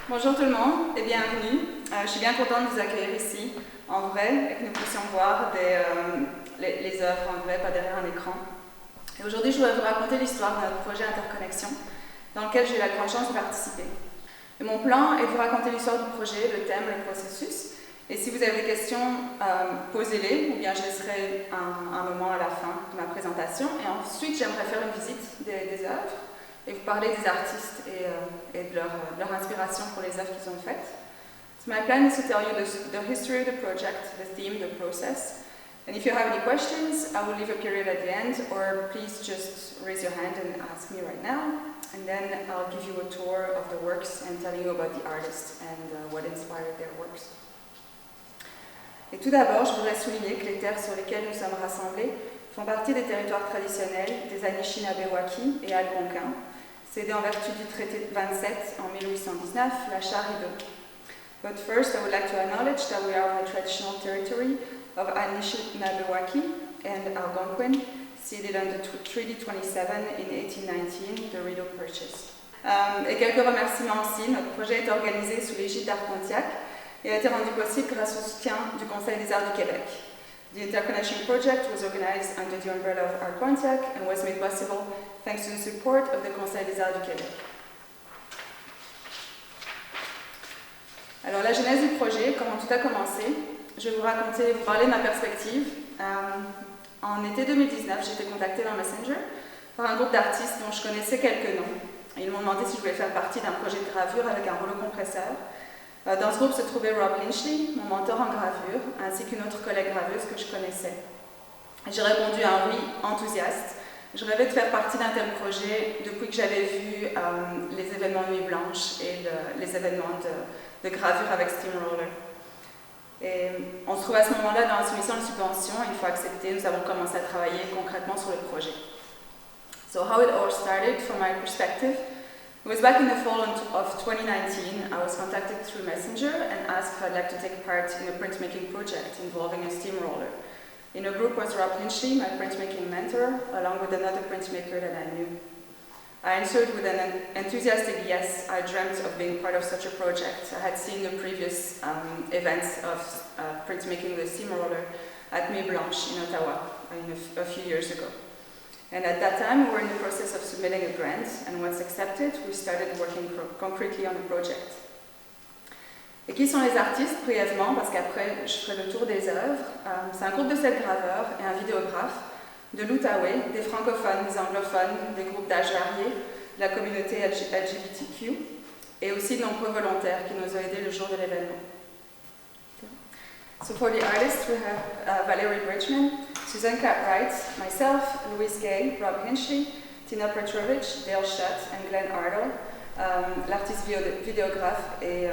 Bonjour tout le monde et bienvenue. Je suis bien contente de vous accueillir ici en vrai et que nous puissions voir les œuvres en vrai, pas derrière un écran. Et aujourd'hui, je voudrais vous raconter l'histoire de notre projet Interconnexion, dans lequel j'ai eu la grande chance de participer. Et mon plan est de vous raconter l'histoire du projet, le thème, le processus. Et si vous avez des questions, posez-les, ou bien je laisserai un moment à la fin de ma présentation. Et ensuite, j'aimerais faire une visite des œuvres et vous parler des artistes et de leur inspiration pour les œuvres qu'ils ont faites. So my plan is to tell you the history of the project, the theme, the process. And if you have any questions, I will leave a period at the end, or please just raise your hand and ask me right now. And then I'll give you a tour of the works and tell you about the artists and what inspired their works. Et tout d'abord, je voudrais souligner que les terres sur lesquelles nous sommes rassemblés font partie des territoires traditionnels des Anishinaabe-Waki et Algonquin, cédés en vertu du traité 27 en 1819, la Charte Rideau. But first, I would like to acknowledge that we are on the traditional territory of Anishinaabe-Waki and Algonquin, ceded under Treaty 27 in 1819, the Rideau Purchase. Et quelques remerciements aussi. Notre projet est organisé sous l'égide d'Art Pontiac et a été rendu possible grâce au soutien du Conseil des Arts du Québec. The Interconnexion project was organized under the umbrella of Art Pontiac and was made possible thanks to the support of the Conseil des Arts du Québec. Alors, la genèse du projet, comment tout a commencé, je vais vous parler de ma perspective. En été 2019, j'ai été contactée dans Messenger par un groupe d'artistes dont je connaissais quelques noms. Ils m'ont demandé si je voulais faire partie d'un projet de gravure avec un rouleau compresseur. Dans ce groupe se trouvait Rob Lynchley, mon mentor en gravure, ainsi qu'une autre collègue graveuse que je connaissais. J'ai répondu à un oui enthousiaste. Je rêvais de faire partie d'un tel projet depuis que j'avais vu les événements Nuit Blanche et les événements de gravure avec Steamroller. Et on se trouve à ce moment-là dans la soumission de subvention. Une fois accepté, nous avons commencé à travailler concrètement sur le projet. So how it all started, from my perspective, it was back in the fall of 2019. I was contacted through Messenger and asked if I'd like to take part in a printmaking project involving a steamroller. In a group was Rob Lynchley, my printmaking mentor, along with another printmaker that I knew. I answered with an enthusiastic yes. I dreamt of being part of such a project. I had seen the previous events of printmaking with a steamroller at Nuit Blanche in Ottawa a few years ago. And at that time, we were in the process of submitting a grant, and once accepted, we started working concretely on the project. Et qui sont les artistes, brièvement, parce qu'après, je ferai le tour des œuvres. C'est un groupe de 7 graveurs et un vidéographe de l'Outaouais, des francophones, des anglophones, des groupes d'âge variés, de la communauté LGBTQ, et aussi de nombreux volontaires qui nous ont aidés le jour de l'événement. So for the artists, we have Valerie Bridgman, Susan Cartwright, myself, Louise Gay, Rob Lynchley, Tina Petrovich, Dale Shutt and Glenn Ardle, l'artiste vidéographe et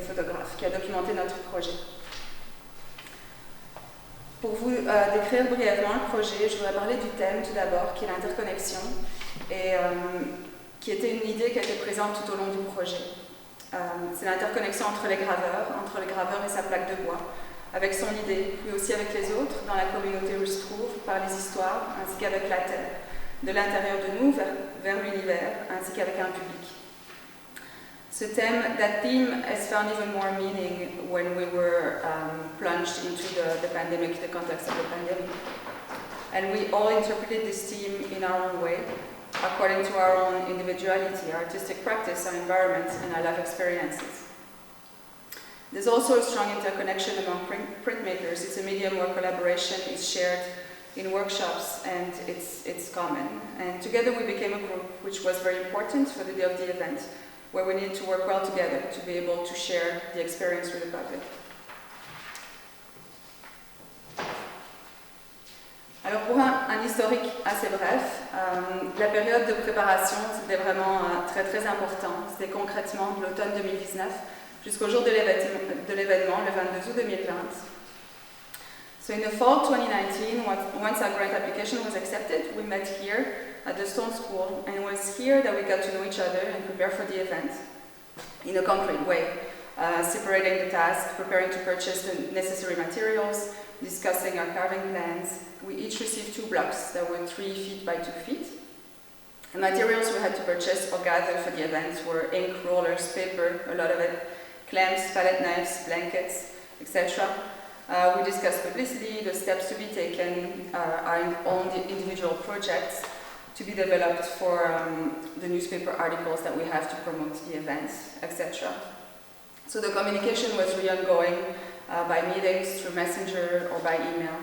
photographe qui a documenté notre projet. Pour vous décrire brièvement le projet, je voudrais parler du thème tout d'abord, qui est l'interconnexion, et qui était une idée qui a été présente tout au long du projet. C'est l'interconnexion entre le graveur et sa plaque de bois, avec son idée, puis aussi avec les autres, dans la communauté où il se trouve, par les histoires, ainsi qu'avec la Terre, de l'intérieur de nous vers l'univers, ainsi qu'avec un public. Ce thème, that theme has found even more meaning when we were plunged into the pandemic, the context of the pandemic. And we all interpreted this theme in our own way, according to our own individuality, artistic practice, our environment, and our life experiences. There's also a strong interconnection among printmakers. It's a medium where collaboration is shared in workshops and it's common. And together we became a group, which was very important for the day of the event, where we needed to work well together to be able to share the experience with the public. Alors pour un historique assez bref, la période de préparation c'était vraiment très très important. C'était concrètement de l'automne 2019 jusqu'au jour de l'événement, le 22 août 2020. So in the fall 2019, once our grant application was accepted, we met here at the Stone School, and it was here that we got to know each other and prepare for the event in a concrete way, separating the tasks, preparing to purchase the necessary materials, discussing our carving plans. We each received 2 blocks that were 3 feet by 2 feet. The materials we had to purchase or gather for the event were ink, rollers, paper, a lot of it, clamps, palette knives, blankets, etc. We discussed publicity, the steps to be taken, our own individual projects to be developed for the newspaper articles that we have to promote the events, etc. So the communication was really ongoing by meetings, through Messenger, or by email.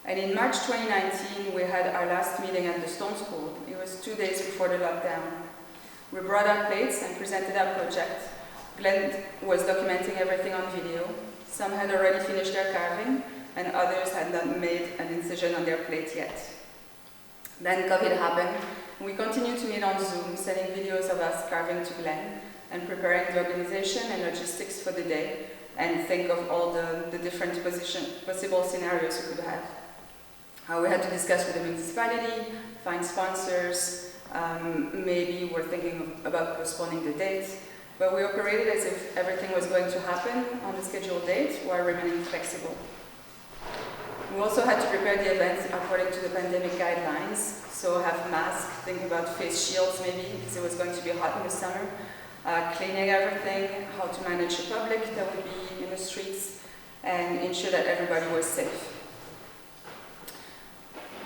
And in March 2019, we had our last meeting at the Stone School. It was 2 days before the lockdown. We brought our plates and presented our project. Glenn was documenting everything on video. Some had already finished their carving, and others had not made an incision on their plate yet. Then COVID happened, and we continued to meet on Zoom, sending videos of us carving to Glenn, and preparing the organization and logistics for the day, and think of all the different possible scenarios we could have. We had to discuss with the municipality, find sponsors, maybe we're thinking about postponing the date, but we operated as if everything was going to happen on the scheduled date while remaining flexible. We also had to prepare the event according to the pandemic guidelines, so have masks, think about face shields maybe, because it was going to be hot in the summer, cleaning everything, how to manage the public that would be in the streets, and ensure that everybody was safe.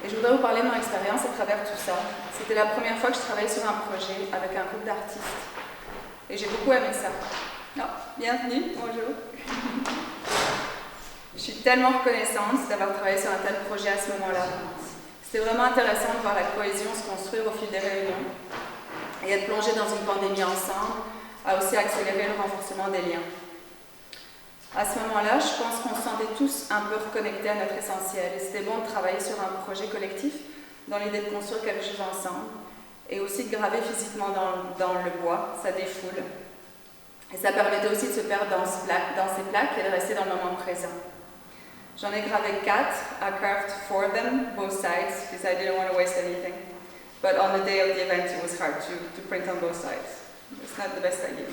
Et je voudrais vous parler de mon expérience à travers tout ça. C'était la première fois que je travaillais sur un projet avec un groupe d'artistes. Et j'ai beaucoup aimé ça. Oh, bienvenue, bonjour. Je suis tellement reconnaissante d'avoir travaillé sur un tel projet à ce moment-là. C'était vraiment intéressant de voir la cohésion se construire au fil des réunions. Et être plongé dans une pandémie ensemble a aussi accéléré le renforcement des liens. À ce moment-là, je pense qu'on se sentait tous un peu reconnectés à notre essentiel. Et c'était bon de travailler sur un projet collectif dans l'idée de construire quelque chose ensemble. Et aussi de graver physiquement dans le bois, ça défoule. Et ça permettait aussi de se perdre dans ces plaques et de rester dans le moment présent. J'en ai gravé 4. I carved 4 of them, both sides, because I didn't want to waste anything. But on the day of the event, it was hard to print on both sides. It's not the best idea.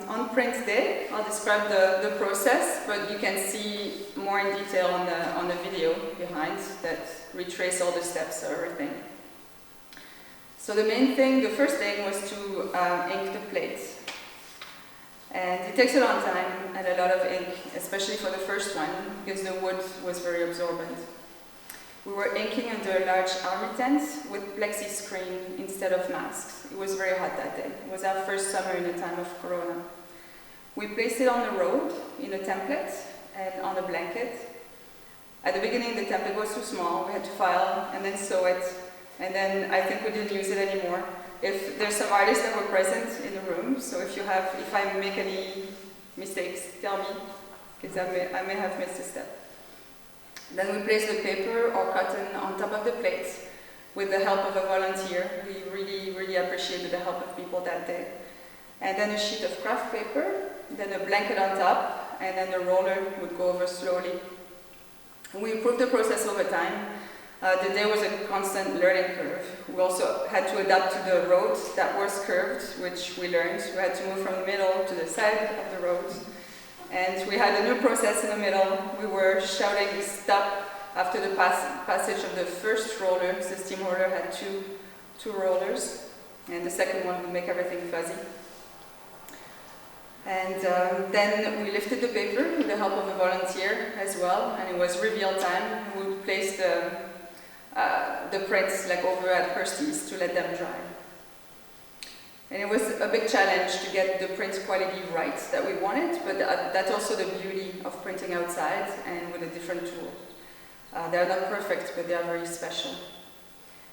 On print day, I'll describe the process, but you can see more in detail on the video behind that retrace all the steps of everything. So the main thing, the first thing was to ink the plates. And it takes a long time and a lot of ink, especially for the first one, because the wood was very absorbent. We were inking under a large army tent with plexi screen instead of masks. It was very hot that day. It was our first summer in the time of Corona. We placed it on the road in a template and on a blanket. At the beginning, the template was too small. We had to file and then sew it. And then I think we didn't use it anymore. If there's some artists that were present in the room, so if I make any mistakes, tell me, because I may have missed a step. Then we placed the paper or cotton on top of the plates with the help of a volunteer. We really appreciated the help of people that day. And then a sheet of craft paper, then a blanket on top, and then the roller would go over slowly. And we improved the process over time. The day was a constant learning curve. We also had to adapt to the road that was curved, which we learned. We had to move from the middle to the side of the road. And we had a new process in the middle. We were shouting stop after the passage of the first roller. The steam roller had two rollers, and the second one would make everything fuzzy. And then we lifted the paper with the help of a volunteer as well, and it was reveal time. We would place the prints like over at Kirsty's to let them dry. And it was a big challenge to get the print quality right that we wanted, but that's also the beauty of printing outside and with a different tool. They're not perfect, but they are very special.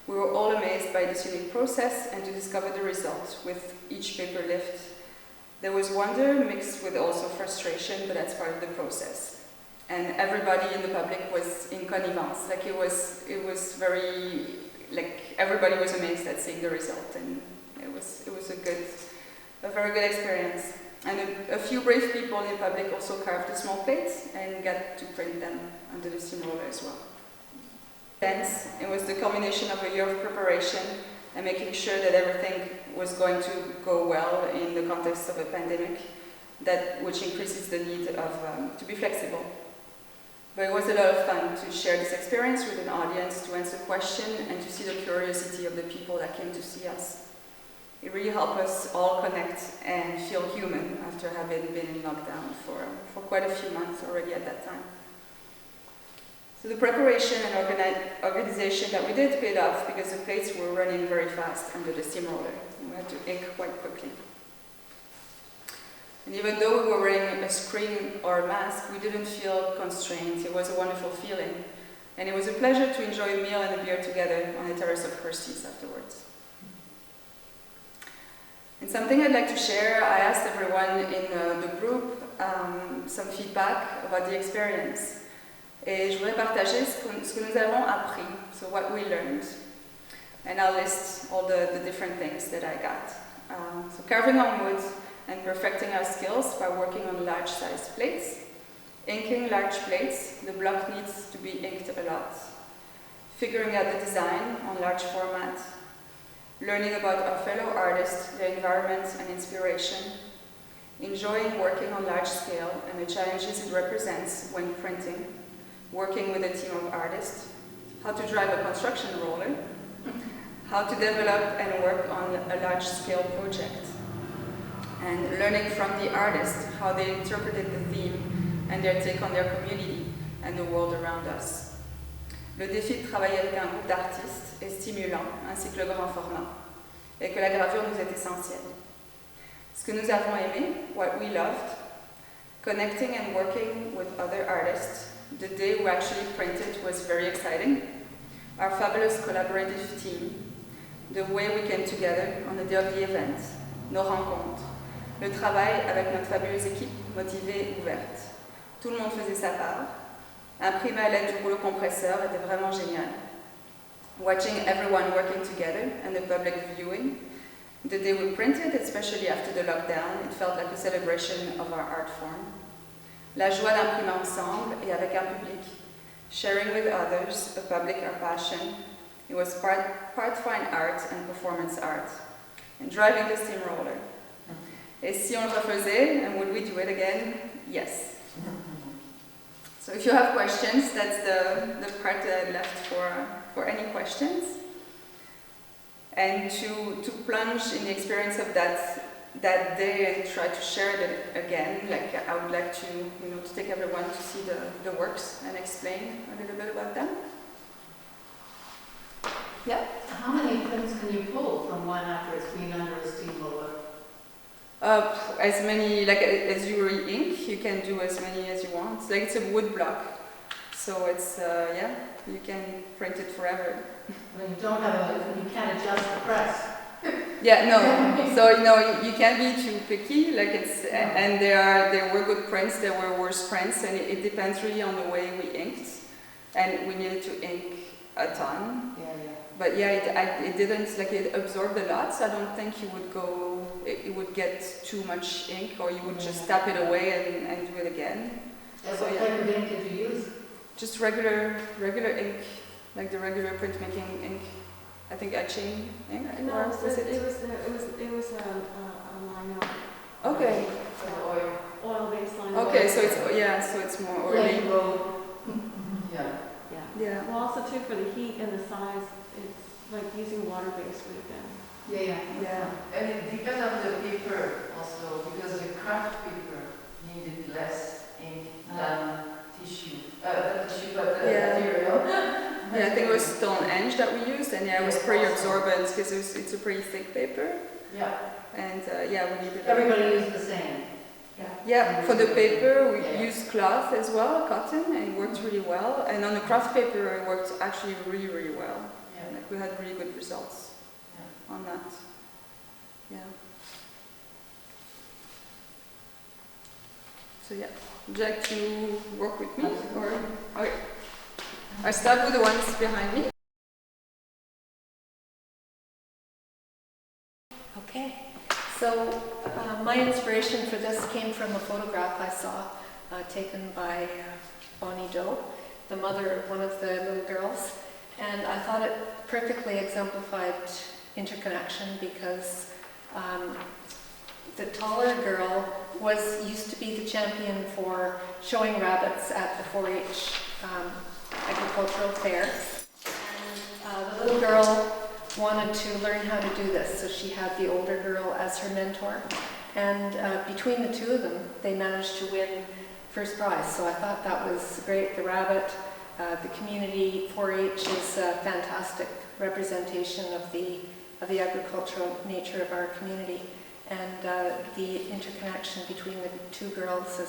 We were all amazed by this unique process and to discover the results with each paper lift. There was wonder mixed with also frustration, but that's part of the process. And everybody in the public was in connivence. Like it was very, like everybody was amazed at seeing the result, and it was a very good experience. And a few brave people in public also carved the small plates and got to print them under the steamroller as well. Hence, it was the culmination of a year of preparation and making sure that everything was going to go well in the context of a pandemic, which increases the need of to be flexible. But it was a lot of fun to share this experience with an audience, to answer questions, and to see the curiosity of the people that came to see us. It really helped us all connect and feel human after having been in lockdown for quite a few months already at that time. So the preparation and organization that we did paid off because the plates were running very fast under the steamroller. We had to ink quite quickly. And even though we were wearing a screen or a mask, we didn't feel constrained. It was a wonderful feeling. And it was a pleasure to enjoy a meal and a beer together on the terrace of Kirsty's afterwards. And something I'd like to share, I asked everyone in the group some feedback about the experience. Et je voudrais partager ce que nous avons appris, so what we learned. And I'll list all the different things that I got. So carving on wood and perfecting our skills by working on large-sized plates. Inking large plates, the block needs to be inked a lot. Figuring out the design on large format. Learning about our fellow artists, their environment and inspiration. Enjoying working on large scale and the challenges it represents when printing. Working with a team of artists. How to drive a construction roller. How to develop and work on a large scale project. And learning from the artists how they interpreted the theme and their take on their community and the world around us. Le défi de travailler avec un groupe d'artistes est stimulant, ainsi que le grand format, et que la gravure nous est essentielle. Ce que nous avons aimé, what we loved, connecting and working with other artists. The day we actually printed was very exciting. Our fabulous collaborative team, the way we came together on the day of the event, nos rencontres, le travail avec notre fabuleuse équipe motivée et ouverte. Tout le monde faisait sa part. Imprimer à l'aide du rouleau compresseur était vraiment génial. Watching everyone working together and the public viewing. The day we printed, especially after the lockdown, it felt like a celebration of our art form. La joie d'imprimer ensemble et avec un public. Sharing with others, a public our passion. It was part fine art and performance art. And driving the steamroller. Et si on le refaisait, and would we do it again? Yes. So if you have questions, that's the part that I left for any questions. And to plunge in the experience of that day and try to share it again, like I would like to, to take everyone to see the works and explain a little bit about them. Yeah? How many prints can you pull from one after it's been under a steamroller? As many, like as you re-ink, you can do as many as you want. Like it's a wood block, so it's, you can print it forever. When you don't have you can't adjust the press. Yeah, no. So you can't be too picky. Like it's, and there were good prints, there were worse prints, and it depends really on the way we inked, and we needed to ink a ton. Yeah. But yeah, it didn't, like it absorbed a lot, so I don't think it would get too much ink, or you would just tap it away and do it again. So what type of ink did you use? Just regular ink, like the regular printmaking ink. I think etching ink. No, or was it was a lino. Okay. Oil-based lino. Okay, so it's more oily. Yeah. Well, also too for the heat and the size, it's like using water-based would have been. Yeah. And it depends on the paper also, because the craft paper needed less ink than tissue. Not tissue, but the material. Yeah, I think it was Stonehenge that we used, and it was pretty absorbent because it's a pretty thick paper. Yeah. And we needed. Everybody used the same. Yeah, for the paper we used cloth as well, cotton, and it worked really well. And on the craft paper it worked actually really, really well. Yeah. Like we had really good results on that. Yeah. So yeah, would you like to work with me? Or okay. I start with the ones behind me. Okay, so my inspiration for this came from a photograph I saw taken by Bonnie Doe, the mother of one of the little girls, and I thought it perfectly exemplified interconnection because the taller girl used to be the champion for showing rabbits at the 4-H agricultural fair. And the little girl wanted to learn how to do this, so she had the older girl as her mentor. And between the two of them, they managed to win first prize. So I thought that was great. The rabbit, the community 4-H is a fantastic representation of the agricultural nature of our community, and the interconnection between the two girls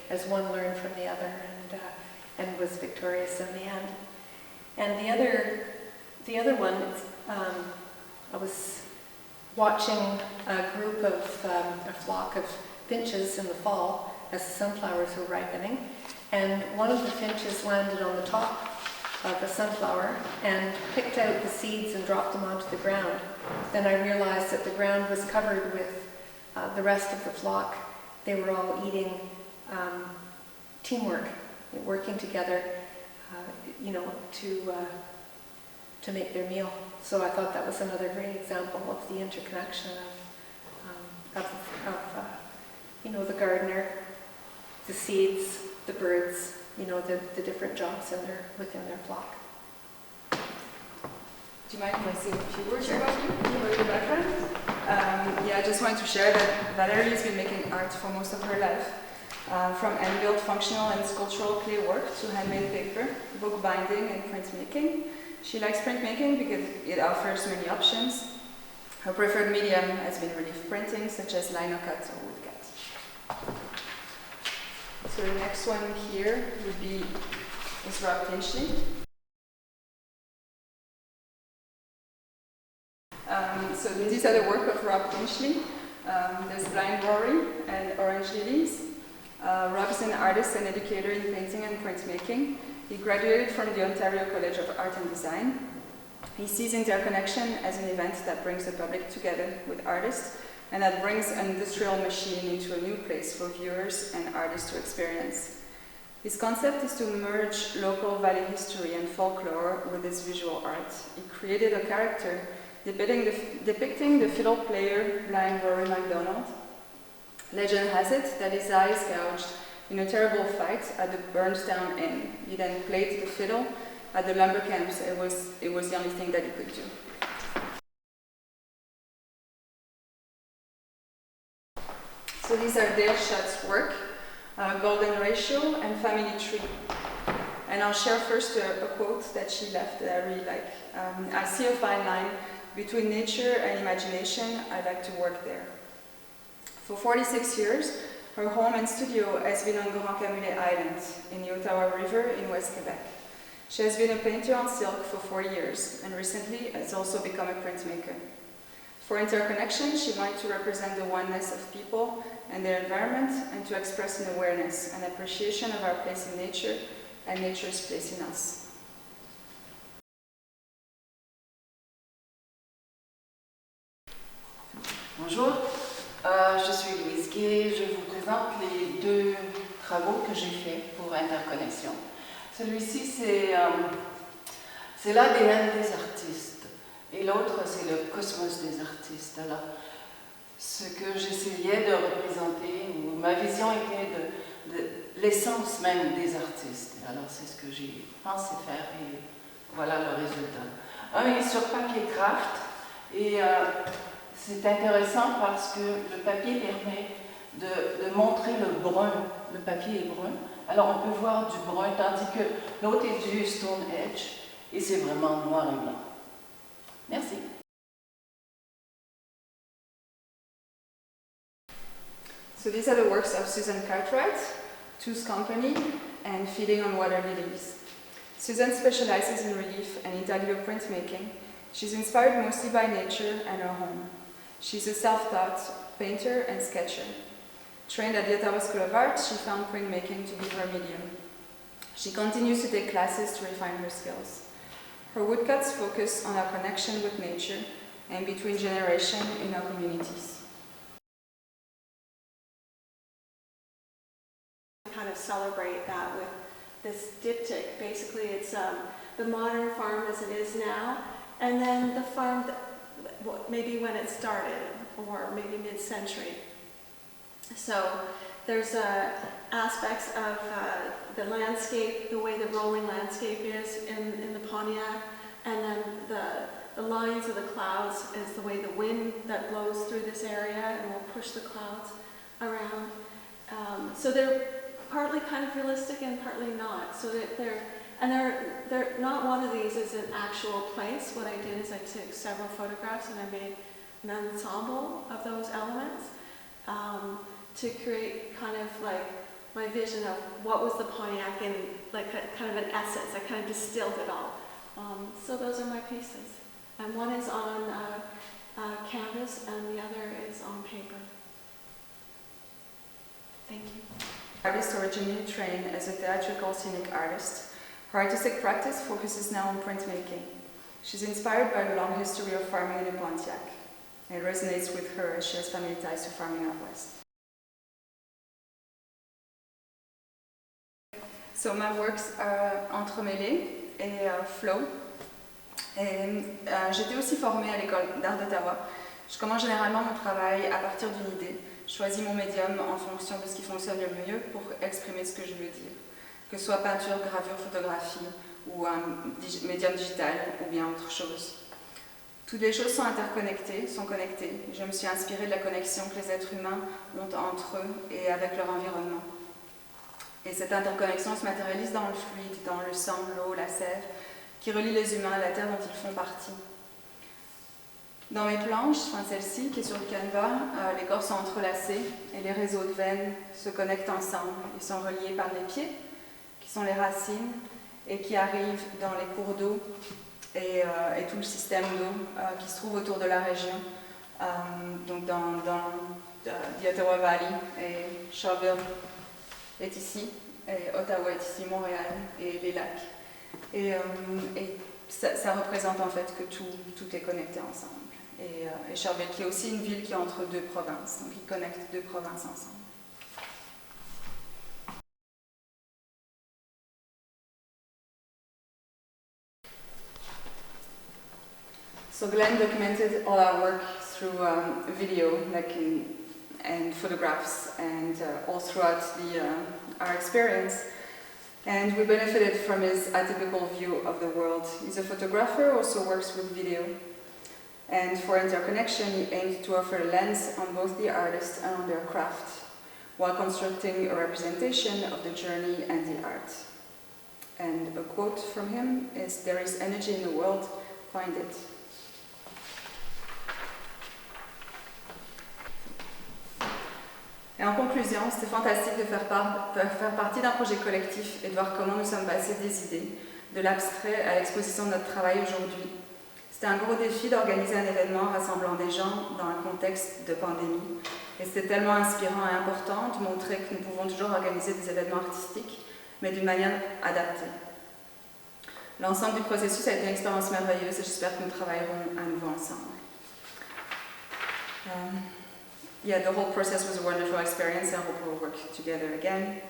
as one learned from the other and was victorious in the end. And the other one, I was watching a flock of finches in the fall as the sunflowers were ripening, and one of the finches landed on the top of a sunflower and picked out the seeds and dropped them onto the ground. Then I realized that the ground was covered with the rest of the flock. They were all eating teamwork, working together, to make their meal. So I thought that was another great example of the interconnection of the gardener, the seeds, the birds, the different jobs within their flock. Do you mind if I say a few words about you, about your background? I just wanted to share that Valerie has been making art for most of her life, from hand-built functional and sculptural clay work to handmade paper, book binding, and printmaking. She likes printmaking because it offers many options. Her preferred medium has been relief printing, such as linocut or woodcut. So the next one here is Rob Finchley. So these are the work of Rob Finchley. There's Blind Rory and Orange Lilies. Rob is an artist and educator in painting and printmaking. He graduated from the Ontario College of Art and Design. He sees interconnection as an event that brings the public together with artists and that brings an industrial machine into a new place for viewers and artists to experience. His concept is to merge local valley history and folklore with his visual art. He created a character depicting the fiddle player Blind Rory MacDonald. Legend has it that his eyes gouged in a terrible fight at the Burnstown Inn. He then played the fiddle at the lumber camps. It was the only thing that he could do. So these are Dale Shutt's work, Golden Ratio and Family Tree. And I'll share first a quote that she left that I really like. I see a fine line between nature and imagination. I like to work there. For 46 years, her home and studio has been on Grand Camulet Island in the Ottawa River in West Quebec. She has been a painter on silk for 40 years and recently has also become a printmaker. For interconnection, she wanted to represent the oneness of people and their environment and to express an awareness and appreciation of our place in nature and nature's place in us. Bonjour, je suis Louise Gay, je vous présente les deux travaux que j'ai faits pour Interconnexion. Celui-ci, c'est l'ADN des artistes et l'autre, c'est le cosmos des artistes. Alors, ce que j'essayais de représenter, ou ma vision était de l'essence même des artistes. Alors, c'est ce que j'ai pensé faire et voilà le résultat. Un est sur papier craft et c'est intéressant parce que le papier permet de montrer le brun. Le papier est brun. Alors on peut voir du brun, tandis que l'autre est du Stone Edge et c'est vraiment noir et blanc. Merci. So these are the works of Susan Cartwright, Two's Company, and Feeding on Water Lilies. Susan specializes in relief and intaglio printmaking. She's inspired mostly by nature and her home. She's a self-taught painter and sketcher. Trained at the Ottawa School of Art, she found printmaking to be her medium. She continues to take classes to refine her skills. Her woodcuts focus on our connection with nature and between generations in our communities. Kind of celebrate that with this diptych. Basically, it's the modern farm as it is now, and then the farm that, maybe when it started, or maybe mid-century. So there's aspects of the landscape, the way the rolling landscape is in the Pontiac, and then the lines of the clouds is the way the wind that blows through this area and will push the clouds around. So they're partly kind of realistic and partly not. So that they're not one of these is an actual place. What I did is I took several photographs and I made an ensemble of those elements to create kind of like my vision of what was the Pontiac in like kind of an essence. I kind of distilled it all. So those are my pieces. And one is on canvas and the other is on paper. Thank you. Artist originally trained as a theatrical scenic artist. Her artistic practice focuses now on printmaking. She's inspired by the long history of farming in the Pontiac. It resonates with her as she has family ties to farming out west. So my works are entremêlés et flow. Et j'étais aussi formée à l'école d'art d'Ottawa. Je commence généralement mon travail à partir d'une idée. Je choisis mon médium en fonction de ce qui fonctionne le mieux pour exprimer ce que je veux dire. Que ce soit peinture, gravure, photographie ou un médium digital ou bien autre chose. Toutes les choses sont interconnectées, sont connectées. Je me suis inspirée de la connexion que les êtres humains ont entre eux et avec leur environnement. Et cette interconnexion se matérialise dans le fluide, dans le sang, l'eau, la sève, qui relie les humains à la terre dont ils font partie. Dans mes planches, enfin celle-ci qui est sur le canevas, les corps sont entrelacés et les réseaux de veines se connectent ensemble. Ils sont reliés par les pieds, qui sont les racines, et qui arrivent dans les cours d'eau et tout le système d'eau qui se trouve autour de la région. Donc dans the Ottawa Valley, et Shawville est ici, et Ottawa est ici, Montréal, et les lacs. Et ça représente en fait que tout est connecté ensemble. Et Shawville qui est aussi une ville qui est entre deux provinces, donc il connecte deux provinces ensemble. So Glenn documented all our work through video, and photographs, and all throughout our experience. And we benefited from his atypical view of the world. He's a photographer, also works with video. And for interconnection, he aimed to offer a lens on both the artist and on their craft, while constructing a representation of the journey and the art. And a quote from him is, "There is energy in the world, find it." Et en conclusion, c'était fantastique de faire partie d'un projet collectif et de voir comment nous sommes passés des idées, de l'abstrait à l'exposition de notre travail aujourd'hui. C'était un gros défi d'organiser un événement rassemblant des gens dans un contexte de pandémie. Et c'était tellement inspirant et important de montrer que nous pouvons toujours organiser des événements artistiques, mais d'une manière adaptée. L'ensemble du processus a été une expérience merveilleuse et j'espère que nous travaillerons à nouveau ensemble. Yeah, the whole process was a wonderful experience. I hope we'll work together again.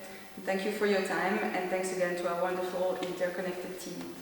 Thank you for your time, and thanks again to our wonderful interconnected team.